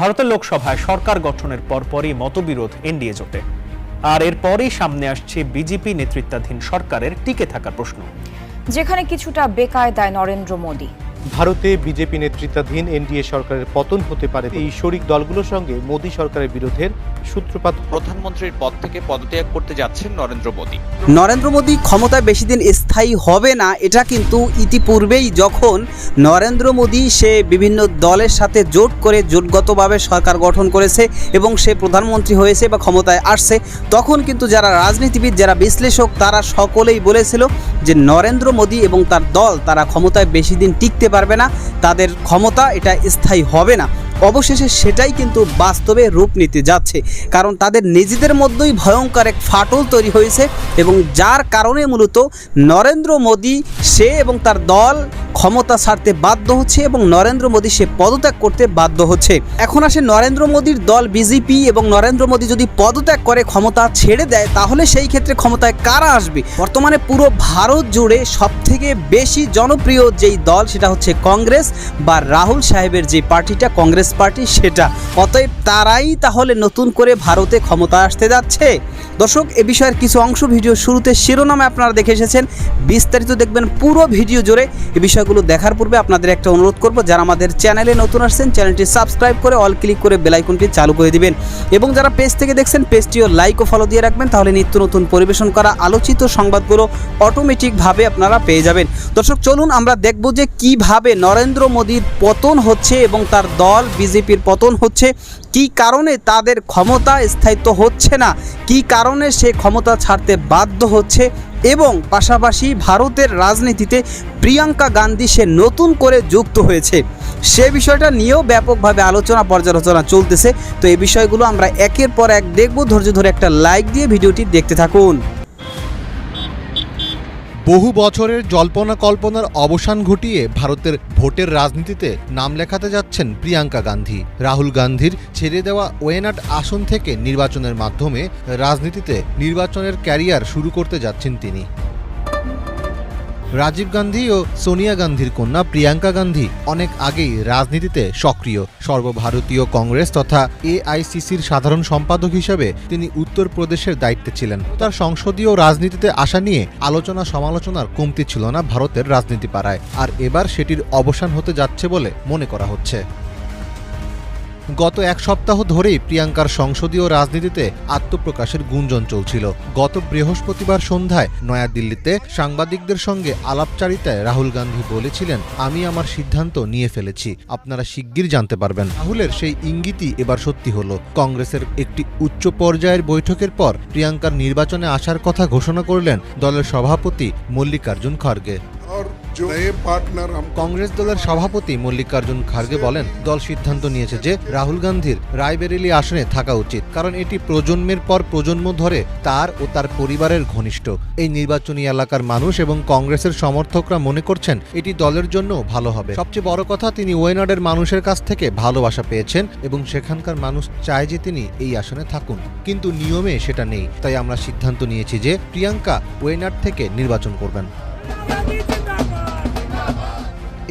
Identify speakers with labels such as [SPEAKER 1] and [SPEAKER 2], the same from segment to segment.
[SPEAKER 1] ভারতের লোকসভায় সরকার গঠনের পরপরই মতবিরোধ এনডিএ জোটে, আর এরপরই সামনে আসছে বিজেপি নেতৃত্বাধীন সরকারের টিকে থাকার প্রশ্ন,
[SPEAKER 2] যেখানে কিছুটা বেকায়দায় নরেন্দ্র মোদী।
[SPEAKER 3] ভারতে বিজেপি নেতৃত্বাধীন এনডিএ সরকারের পতন হতে পারে। এই শরিক দলগুলোর সঙ্গে মোদী সরকারের বিরোধের সূত্রপাত।
[SPEAKER 4] প্রধানমন্ত্রীর পদ থেকে পদত্যাগ করতে যাচ্ছেন নরেন্দ্র মোদী।
[SPEAKER 5] নরেন্দ্র মোদী ক্ষমতায় বেশি দিন স্থায়ী হবে না, এটা কিন্তু ইতিপূর্বেই যখন নরেন্দ্র মোদী সে বিভিন্ন দলের সাথে জোট করে জোটগতভাবে সরকার গঠন করেছে এবং সে প্রধানমন্ত্রী হয়েছে বা ক্ষমতায় আসছে, তখন কিন্তু যারা রাজনীতিবিদ, যারা বিশ্লেষক, তারা সকলেই বলেছিল যে নরেন্দ্র মোদী এবং তার দল তারা ক্ষমতায় বেশি দিন টিকতে পারবে না, তাদের ক্ষমতা এটা স্থায়ী হবে না। অবশেষে সেটাই কিন্তু বাস্তবে রূপ নিতে যাচ্ছে, কারণ তাদের নিজেদের মধ্যেই ভয়ঙ্কর এক ফাটল তৈরি হয়েছে এবং যার কারণে মূলত নরেন্দ্র মোদী সে এবং তার দল ক্ষমতা ছাড়তে বাধ্য হচ্ছে এবং নরেন্দ্র মোদী সে পদত্যাগ করতে বাধ্য হচ্ছে। এখন আসে নরেন্দ্র মোদীর দল বিজেপি, এবং নরেন্দ্র মোদী যদি পদত্যাগ করে ক্ষমতা ছেড়ে দেয়, তাহলে সেই ক্ষেত্রে ক্ষমতায় কারা আসবে? বর্তমানে পুরো ভারত জুড়ে সবথেকে বেশি জনপ্রিয় যেই দল সেটা হচ্ছে কংগ্রেস বা রাহুল সাহেবের যে পার্টিটা কংগ্রেস পার্টি, সেটা। অতএব তারাই তাহলে নতুন করে ভারতে ক্ষমতা আসতে যাচ্ছে। দর্শক, এ বিষয়ের কিছু অংশ ভিডিও শুরুতে শিরোনামে আপনারা দেখে এসেছেন, বিস্তারিত দেখবেন পুরো ভিডিও জুড়ে। এই বিষয়গুলো দেখার পূর্বে আপনাদের একটা অনুরোধ করব, যারা আমাদের চ্যানেলে নতুন আসছেন চ্যানেলটি সাবস্ক্রাইব করে অল ক্লিক করে বেল আইকনটি চালু করে দিবেন, এবং যারা পেজ থেকে দেখছেন পেজটিও লাইক ও ফলো দিয়ে রাখবেন, তাহলে নিত্য নতুন পরিবেশন করা আলোচিত সংবাদগুলো অটোমেটিকভাবে আপনারা পেয়ে যাবেন। দর্শক, চলুন আমরা দেখব যে কিভাবে নরেন্দ্র মোদীর পতন হচ্ছে এবং তার দল বিজেপির পতন হচ্ছে, কি কারণে তাদের ক্ষমতা স্থায়িত্ব হচ্ছে না, কি কারণে সে ক্ষমতা ছাড়তে বাধ্য হচ্ছে, এবং পাশাপাশি ভারতের রাজনীতিতে প্রিয়াঙ্কা গান্ধী সে নতুন করে যুক্ত হয়েছে, সে বিষয়টা নিয়েও ব্যাপকভাবে আলোচনা পর্যালোচনা চলতেছে। তো এই বিষয়গুলো আমরা একের পর এক দেখব। ধৈর্য ধরে একটা লাইক দিয়ে ভিডিওটি দেখতে থাকুন।
[SPEAKER 6] বহু বছরের জল্পনা কল্পনার অবসান ঘটিয়ে ভারতের ভোটের রাজনীতিতে নাম লেখাতে যাচ্ছেন প্রিয়াঙ্কা গান্ধী। রাহুল গান্ধীর ছেড়ে দেওয়া ওয়েনাড আসন থেকে নির্বাচনের মাধ্যমে রাজনীতিতে নির্বাচনের ক্যারিয়ার শুরু করতে যাচ্ছেন তিনি। রাজীব গান্ধী ও সোনিয়া গান্ধীর কন্যা প্রিয়াঙ্কা গান্ধী অনেক আগেই রাজনীতিতে সক্রিয়। সর্বভারতীয় কংগ্রেস তথা এআইসিসির সাধারণ সম্পাদক হিসেবে তিনি উত্তরপ্রদেশের দায়িত্বে ছিলেন। তার সংসদীয় রাজনীতিতে আসা নিয়ে আলোচনা সমালোচনার কমতি ছিল না ভারতের রাজনীতি পাড়ায়, আর এবার সেটির অবসান হতে যাচ্ছে বলে মনে করা হচ্ছে। গত এক সপ্তাহ ধরেই প্রিয়াঙ্কার সংসদীয় রাজনীতিতে আত্মপ্রকাশের গুঞ্জন চলছিল। গত বৃহস্পতিবার সন্ধ্যায় নয়াদিল্লিতে সাংবাদিকদের সঙ্গে আলাপচারিতায় রাহুল গান্ধী বলেছিলেন, আমি আমার সিদ্ধান্ত নিয়ে ফেলেছি, আপনারা শিগগির জানতে পারবেন। রাহুলের সেই ইঙ্গিতই এবার সত্যি হলো। কংগ্রেসের একটি উচ্চ পর্যায়ের বৈঠকের পর প্রিয়াঙ্কার নির্বাচনে আসার কথা ঘোষণা করলেন দলের সভাপতি মল্লিকার্জুন খড়গে। কংগ্রেস দলের সভাপতি মল্লিকার্জুন খার্গে বলেন, দল সিদ্ধান্ত নিয়েছে যে রাহুল গান্ধীর রায়বেরেলি আসনে থাকা উচিত, কারণ এটি প্রজন্মের পর প্রজন্ম ধরে তার ও তার পরিবারের ঘনিষ্ঠ। এই নির্বাচনী এলাকার মানুষ এবং কংগ্রেসের সমর্থকরা মনে করছেন এটি দলের জন্য ভালো হবে। সবচেয়ে বড় কথা, তিনি ওয়েনাডের মানুষের কাছ থেকে ভালোবাসা পেয়েছেন এবং সেখানকার মানুষ চায় যে তিনি এই আসনে থাকুন, কিন্তু নিয়মে সেটা নেই। তাই আমরা সিদ্ধান্ত নিয়েছি যে প্রিয়াঙ্কা ওয়েনাড থেকে নির্বাচন করবেন।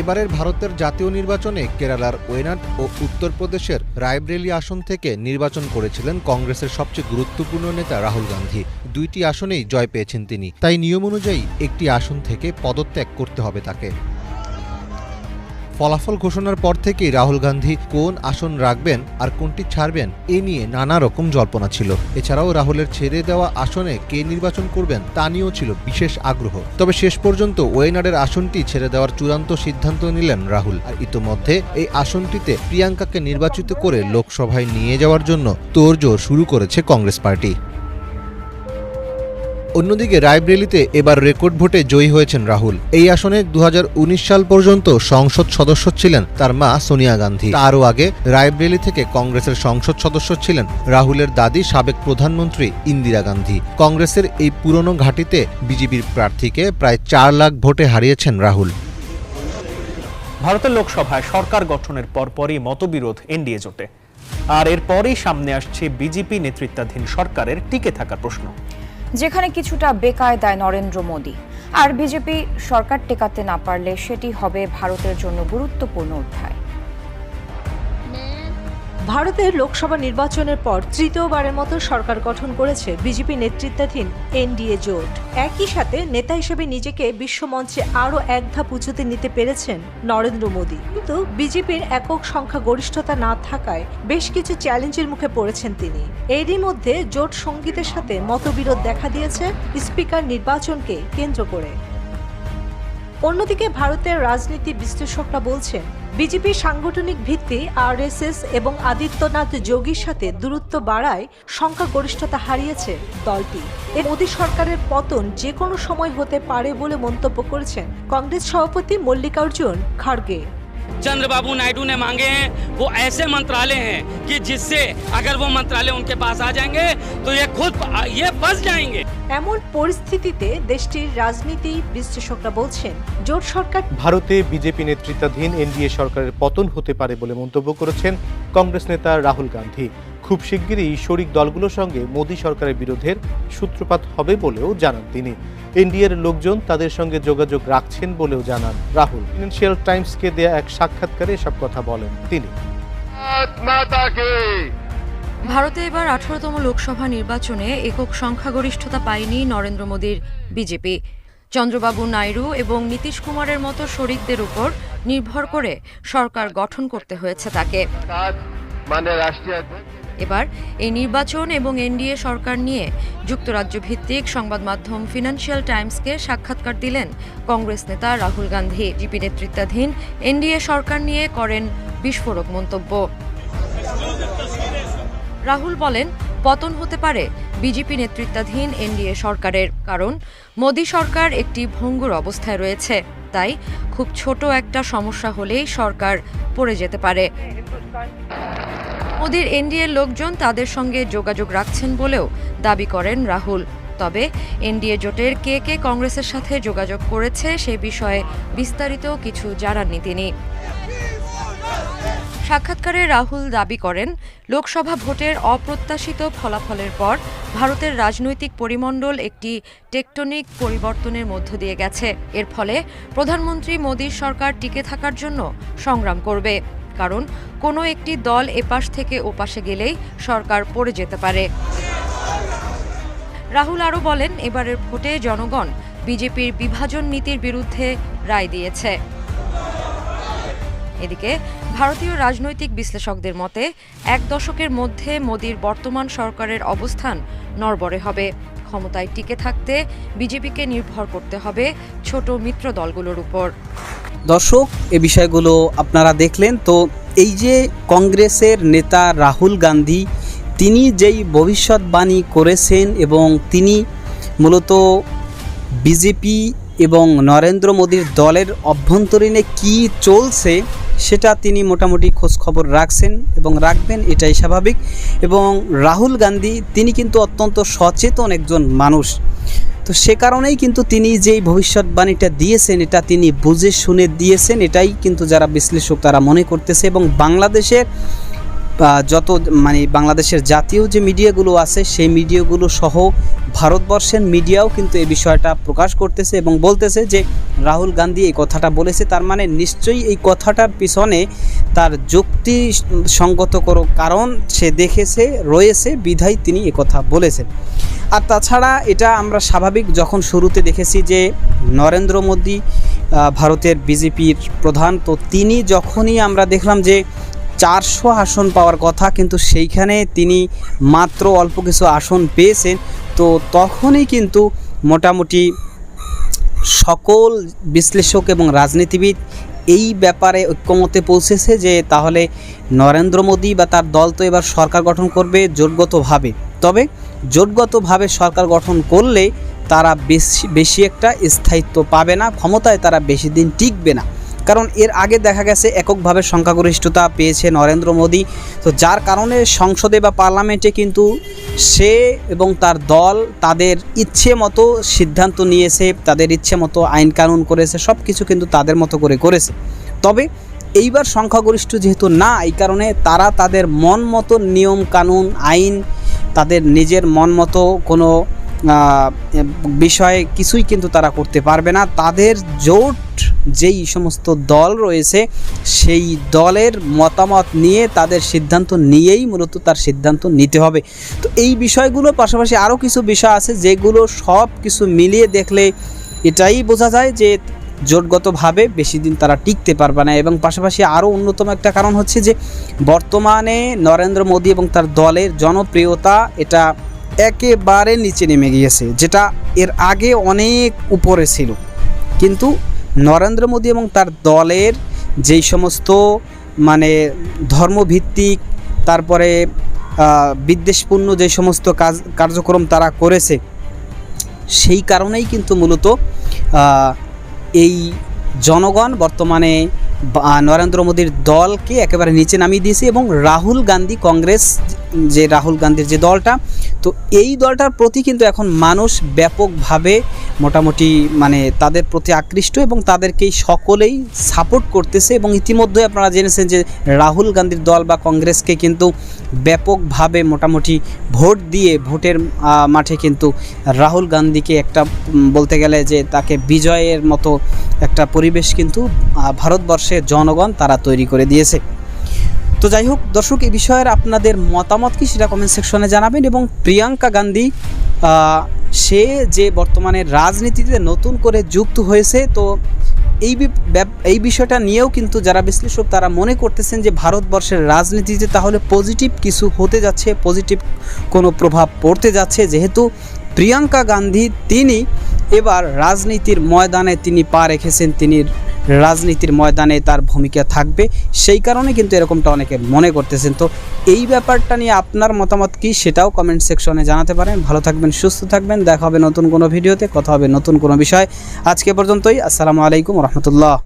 [SPEAKER 6] এবারের ভারতের জাতীয় নির্বাচনে কেরালার ওয়েনাড ও উত্তরপ্রদেশের রায়বেরেলি আসন থেকে নির্বাচন করেছিলেন কংগ্রেসের সবচেয়ে গুরুত্বপূর্ণ নেতা রাহুল গান্ধী। দুইটি আসনেই জয় পেয়েছেন তিনি, তাই নিয়ম অনুযায়ী একটি আসন থেকে পদত্যাগ করতে হবে তাকে। ফলাফল ঘোষণার পর থেকেই রাহুল গান্ধী কোন আসন রাখবেন আর কোনটি ছাড়বেন এ নিয়ে নানা রকম জল্পনা ছিল। এছাড়াও রাহুলের ছেড়ে দেওয়া আসনে কে নির্বাচন করবেন তা নিয়েও ছিল বিশেষ আগ্রহ। তবে শেষ পর্যন্ত ওয়েনাডের আসনটি ছেড়ে দেওয়ার চূড়ান্ত সিদ্ধান্ত নিলেন রাহুল। আর ইতোমধ্যে এই আসনটিতে প্রিয়াঙ্কাকে নির্বাচিত করে লোকসভায় নিয়ে যাওয়ার জন্য তোড়জোড় শুরু করেছে কংগ্রেস পার্টি। অন্যদিকে রায়বেরেলিতে এবার রেকর্ড ভোটে জয়ী হয়েছেন রাহুল। এই আসনে 2019 সাল পর্যন্ত সংসদ সদস্য ছিলেন তার মা সোনিয়া গান্ধী। তারও আগে রায়বেরেলি থেকে কংগ্রেসের সংসদ সদস্য ছিলেন রাহুলের দাদি সাবেক প্রধানমন্ত্রী ইন্দিরা গান্ধী। কংগ্রেসের এই পুরনো ঘাঁটিতে বিজেপির প্রার্থীকে প্রায় 4 লাখ ভোটে হারিয়েছেন রাহুল।
[SPEAKER 1] ভারতের লোকসভায় সরকার গঠনের পরপরই মতবিরোধ এনডিএ জোটে, আর এরপরই সামনে আসছে বিজেপি নেতৃত্বাধীন সরকারের টিকে থাকার প্রশ্ন,
[SPEAKER 2] যেখানে কিছুটা বেকায়দায় নরেন্দ্র মোদী। আর বিজেপি সরকার টেকাতে না পারলে সেটি হবে ভারতের জন্য গুরুত্বপূর্ণ অধ্যায়।
[SPEAKER 7] ভারতের লোকসভা নির্বাচনের পর তৃতীয়বারের মতো সরকার গঠন করেছে বিজেপি নেতৃত্বাধীন এনডিএ জোট। একই সাথে নেতা হিসেবে নিজেকে বিশ্বমঞ্চে আরও এক ধাপ উঁচুতে নিতে পেরেছেন নরেন্দ্র মোদী। কিন্তু বিজেপির একক সংখ্যা গরিষ্ঠতা না থাকায় বেশ কিছু চ্যালেঞ্জের মুখে পড়েছেন তিনি। এরই মধ্যে জোট সঙ্গীতের সাথে মতবিরোধ দেখা দিয়েছে স্পিকার নির্বাচনকে কেন্দ্র করে। অন্যদিকে ভারতের রাজনীতি বিশ্লেষকরা বলছেন, বিজেপির সাংগঠনিক ভিত্তি আরএসএস এবং আদিত্যনাথ যোগীর সাথে দূরত্ব বাড়ায় সংখ্যাগরিষ্ঠতা হারিয়েছে দলটি। মোদী সরকারের পতন যে কোনো সময় হতে পারে বলে মন্তব্য করেছেন কংগ্রেস সভাপতি মল্লিকার্জুন খাড়গে।
[SPEAKER 8] चंद्रबाबू नायडू ने मांगे हैं वो ऐसे मंत्रालय हैं कि जिससे अगर वो मंत्रालय उनके पास आ जाएंगे तो ये फंस जाएंगे।
[SPEAKER 7] এমন পরিস্থিতিতে দেশটির রাজনীতি বিশ্লেষকরা বলছেন, জোট সরকার
[SPEAKER 3] ভারতে বিজেপি নেতৃত্বাধীন এনডিএ সরকারের পতন হতে পারে বলে মন্তব্য করেছেন কংগ্রেস নেতা রাহুল গান্ধী। খুব শিগগিরই শরিক দলগুলোর সঙ্গে মোদী সরকারের বিরোধের সূত্রপাত হবে বলেও জানান তিনি। এনডিএর লোকজন তাদের সঙ্গে যোগাযোগ রাখছেন বলেও জানান রাহুল। ফিনান্সিয়াল টাইমসকে দেয়া এক সাক্ষাৎকারে এসব কথা বলেন তিনি।
[SPEAKER 9] ভারতে এবার 18তম লোকসভা নির্বাচনে একক সংখ্যাগরিষ্ঠতা পায়নি নরেন্দ্র মোদীর বিজেপি। চন্দ্রবাবু নাইডু এবং নীতিশ কুমারের মতো শরিকদের উপর নির্ভর করে সরকার গঠন করতে হয়েছে তাকে। এবার এই নির্বাচন এবং এনডিএ সরকার নিয়ে যুক্তরাজ্য ভিত্তিক সংবাদ মাধ্যম ফিনান্সিয়াল টাইমসকে সাক্ষাৎকার দিলেন কংগ্রেস নেতা রাহুল গান্ধী। বিজেপি নেতৃত্বাধীন এনডিএ সরকার নিয়ে করেন বিস্ফোরক মন্তব্য। রাহুল বলেন, পতন হতে পারে বিজেপি নেতৃত্বাধীন এনডিএ সরকারের, কারণ মোদী সরকার একটি ভঙ্গুর অবস্থায় রয়েছে। তাই খুব ছোট একটা সমস্যা হলেই সরকার পড়ে যেতে পারে। মোদীর এনডিএর লোকজন তাদের সঙ্গে যোগাযোগ রাখছেন বলেও দাবি করেন রাহুল। তবে এনডিএ জোটের কে কে কংগ্রেসের সাথে যোগাযোগ করেছে সে বিষয়ে বিস্তারিত কিছু জানাননি তিনি। সাক্ষাৎকারে রাহুল দাবি করেন, লোকসভা ভোটের অপ্রত্যাশিত ফলাফলের পর ভারতের রাজনৈতিক পরিমণ্ডল একটি টেকটনিক পরিবর্তনের মধ্য দিয়ে গেছে। এর ফলে প্রধানমন্ত্রী মোদীর সরকার টিকে থাকার জন্য সংগ্রাম করবে, কারণ কোনো একটি দল এপাশ থেকে ওপাশে গেলেই সরকার পড়ে যেতে পারে। রাহুল আরও বলেন, এবারের ভোটে জনগণ বিজেপির বিভাজন নীতির বিরুদ্ধে রায় দিয়েছে। এদিকে ভারতীয় রাজনৈতিক বিশ্লেষকদের মতে 1 দশকের মধ্যে মোদীর বর্তমান সরকারের অবস্থান নড়বড়ে হবে। ক্ষমতায় টিকে থাকতে বিজেপিকে নির্ভর করতে হবে ছোট মিত্র দলগুলোর উপর।
[SPEAKER 5] দর্শক, এই বিষয়গুলো আপনারা দেখলেন। তো এই যে কংগ্রেসের নেতা রাহুল গান্ধী, তিনি যেই ভবিষ্যৎবাণী করেছেন এবং তিনি মূলত বিজেপি এবং নরেন্দ্র মোদীর দলের অভ্যন্তরীণে কি চলছে সেটা তিনি মোটামুটি খোঁজখবর রাখছেন এবং রাখবেন, এটাই স্বাভাবিক। এবং রাহুল গান্ধী তিনি কিন্তু অত্যন্ত সচেতন একজন মানুষ। তো সে কারণেই কিন্তু তিনি যেই ভবিষ্যৎবাণীটা দিয়েছেন এটা তিনি বুঝে শুনে দিয়েছেন, এটাই কিন্তু যারা বিশ্লেষক তারা মনে করতেছে। এবং বাংলাদেশের বাংলাদেশের জাতীয় যে মিডিয়াগুলো আছে সেই মিডিয়াগুলো সহ ভারতবর্ষের মিডিয়াও কিন্তু এই বিষয়টা প্রকাশ করতেছে এবং বলতেছে যে রাহুল গান্ধী এই কথাটা বলেছে, তার মানে নিশ্চয়ই এই কথাটার পিছনে তার যুক্তিসঙ্গত কোনো কারণ সে দেখেছে রয়েছে, বিধায় তিনি এই কথা বলেছেন। আর তাছাড়া এটা আমরা স্বাভাবিক যখন শুরুতে দেখেছি যে নরেন্দ্র মোদী ভারতের বিজেপির প্রধান, তো তিনি যখনই আমরা দেখলাম যে 400 আসন পাওয়ার কথা, কিন্তু সেইখানে তিনি মাত্র অল্প কিছু আসন পেয়েছেন, তো তখনই কিন্তু মোটামুটি সকল বিশ্লেষক এবং রাজনীতিবিদ এই ব্যাপারে ঐক্যমতে পৌঁছেছে যে তাহলে নরেন্দ্র মোদী বা তার দল তো এবার সরকার গঠন করবে জোটগতভাবে। তবে জোটগতভাবে সরকার গঠন করলে তারা বেশি একটা স্থায়িত্ব পাবে না, ক্ষমতায় তারা বেশি দিন টিকবে না। কারণ এর আগে দেখা গেছে এককভাবে সংখ্যাগরিষ্ঠতা পেয়েছে নরেন্দ্র মোদী, তো যার কারণে সংসদে বা পার্লামেন্টে কিন্তু সে এবং তার দল তাদের ইচ্ছে মতো সিদ্ধান্ত নিয়েছে, তাদের ইচ্ছে মতো আইন কানুন করেছে, সব কিছু কিন্তু তাদের মতো করে করেছে। তবে এইবার সংখ্যাগরিষ্ঠ যেহেতু না, এই কারণে তারা তাদের মন মতো নিয়ম কানুন আইন, তাদের নিজের মন মতো কোনো বিষয়ে কিছুই কিন্তু তারা করতে পারবে না। তাদের জোট যেই সমস্ত দল রয়েছে সেই দলের মতামত নিয়ে তাদের সিদ্ধান্ত নিয়েই মূলত তার সিদ্ধান্ত নিতে হবে। তো এই বিষয়গুলোর পাশাপাশি আরও কিছু বিষয় আছে যেগুলো সব কিছু মিলিয়ে দেখলে এটাই বোঝা যায় যে জোটগতভাবে বেশি দিন তারা টিকতে পারবে না। এবং পাশাপাশি আরও অন্যতম একটা কারণ হচ্ছে যে বর্তমানে নরেন্দ্র মোদী এবং তার দলের জনপ্রিয়তা এটা একেবারে নিচে নেমে গিয়েছে, যেটা এর আগে অনেক উপরে ছিল। কিন্তু নরেন্দ্র মোদী এবং তার দলের যেই সমস্ত মানে ধর্মভিত্তিক তারপরে বিদ্বেষপূর্ণ যে সমস্ত কার্যক্রম তারা করেছে সেই কারণেই কিন্তু মূলত এই জনগণ বর্তমানে নরেন্দ্র মোদীর দলকে একেবারে নিচে নামিয়ে দিয়েছে। এবং রাহুল গান্ধী কংগ্রেস যে রাহুল গান্ধীর যে দলটা, তো এই দলটার প্রতি কিন্তু এখন মানুষ ব্যাপকভাবে মোটামুটি মানে তাদের প্রতি আকৃষ্ট এবং তাদেরকেই সকলেই সাপোর্ট করতেছে। এবং ইতিমধ্যে আপনারা জেনেছেন যে রাহুল গান্ধীর দল বা কংগ্রেসকে কিন্তু ব্যাপকভাবে মোটামুটি ভোট দিয়ে ভোটের মাঠে কিন্তু রাহুল গান্ধীকে একটা বলতে গেলে যে তাকে বিজয়ের মতো একটা পরিবেশ কিন্তু ভারতবর্ষের জনগণ তারা তৈরি করে দিয়েছে। তো যাই হোক দর্শক, এই বিষয়ের আপনাদের মতামত কি সেটা কমেন্ট সেকশনে জানাবেন। এবং প্রিয়াঙ্কা গান্ধী সে যে বর্তমানে রাজনীতিতে নতুন করে যুক্ত হয়েছে, তো এই বিষয়টা নিয়েও কিন্তু যারা বিশ্লেষক তারা মনে করতেছেন যে ভারতবর্ষের রাজনীতিতে তাহলে পজিটিভ কিছু হতে যাচ্ছে, পজিটিভ কোনো প্রভাব পড়তে যাচ্ছে, যেহেতু প্রিয়াঙ্কা গান্ধী তিনি এবার রাজনীতির ময়দানে তিনি পা রেখেছেন, তিনি রাজনীতির ময়দানে তার ভূমিকা থাকবে, সেই কারণে কিন্তু এরকমটা অনেকে মনে করতেছেন। তো এই ব্যাপারটা নিয়ে আপনার মতামত কি সেটাও কমেন্ট সেকশনে জানাতে পারেন। ভালো থাকবেন, সুস্থ থাকবেন, দেখা হবে নতুন কোনো ভিডিওতে, কথা হবে নতুন কোনো বিষয়। আজকে পর্যন্তই, আসসালামু আলাইকুম রহমতুল্লাহ।